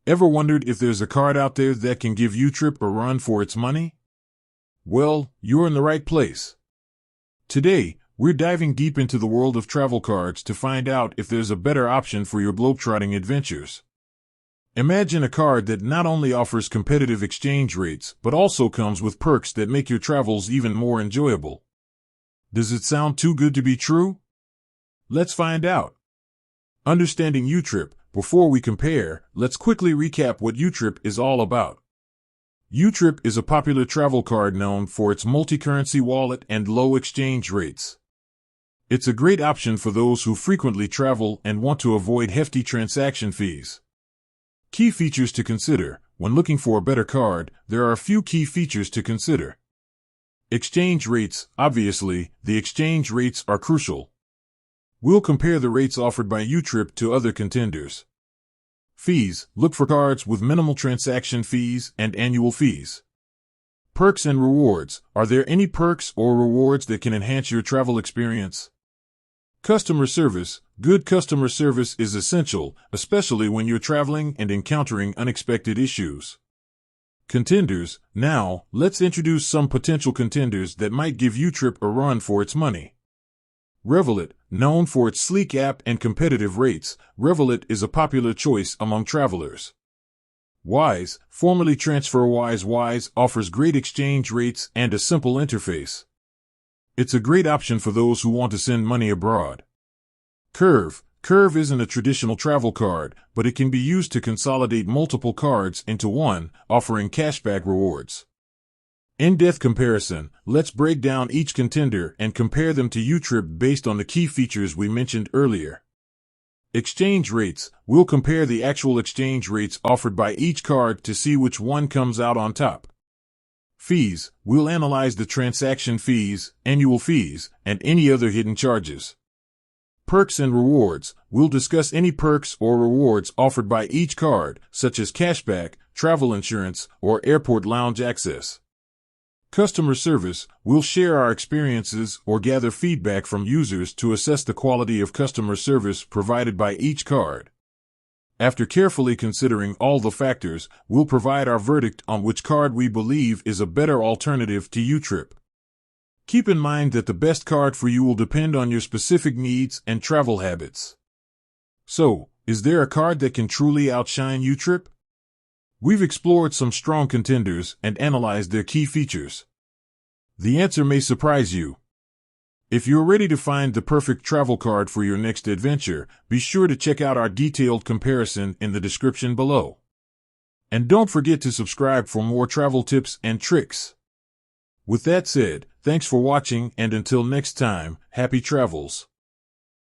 Ever wondered if there's a card out there that can give YouTrip a run for its money? Well, you're in the right place. Today, we're diving deep into the world of travel cards to find out if there's a better option for your globetrotting adventures. Imagine a card that not only offers competitive exchange rates, but also comes with perks that make your travels even more enjoyable. Does it sound too good to be true? Let's find out. Understanding YouTrip. Before we compare, let's quickly recap what YouTrip is all about. YouTrip is a popular travel card known for its multi-currency wallet and low exchange rates. It's a great option for those who frequently travel and want to avoid hefty transaction fees. Key features to consider. When looking for a better card, there are a few key features to consider. Exchange rates. Obviously, the exchange rates are crucial. We'll compare the rates offered by YouTrip to other contenders. Fees. Look for cards with minimal transaction fees and annual fees. Perks and rewards. Are there any perks or rewards that can enhance your travel experience? Customer service. Good customer service is essential, especially when you're traveling and encountering unexpected issues. Contenders. Now, let's introduce some potential contenders that might give YouTrip a run for its money. Revolut. Known for its sleek app and competitive rates, Revolut is a popular choice among travelers. Wise, formerly TransferWise, offers great exchange rates and a simple interface. It's a great option for those who want to send money abroad. Curve. Curve isn't a traditional travel card, but it can be used to consolidate multiple cards into one, offering cashback rewards. In-depth comparison. Let's break down each contender and compare them to YouTrip based on the key features we mentioned earlier. Exchange rates. We'll compare the actual exchange rates offered by each card to see which one comes out on top. Fees. We'll analyze the transaction fees, annual fees, and any other hidden charges. Perks and rewards. We'll discuss any perks or rewards offered by each card, such as cashback, travel insurance, or airport lounge access. Customer service. We'll share our experiences or gather feedback from users to assess the quality of customer service provided by each card. After carefully considering all the factors, we'll provide our verdict on which card we believe is a better alternative to YouTrip. Keep in mind that the best card for you will depend on your specific needs and travel habits. So, is there a card that can truly outshine YouTrip? We've explored some strong contenders and analyzed their key features. The answer may surprise you. If you're ready to find the perfect travel card for your next adventure, be sure to check out our detailed comparison in the description below. And don't forget to subscribe for more travel tips and tricks. With that said, thanks for watching, and until next time, happy travels.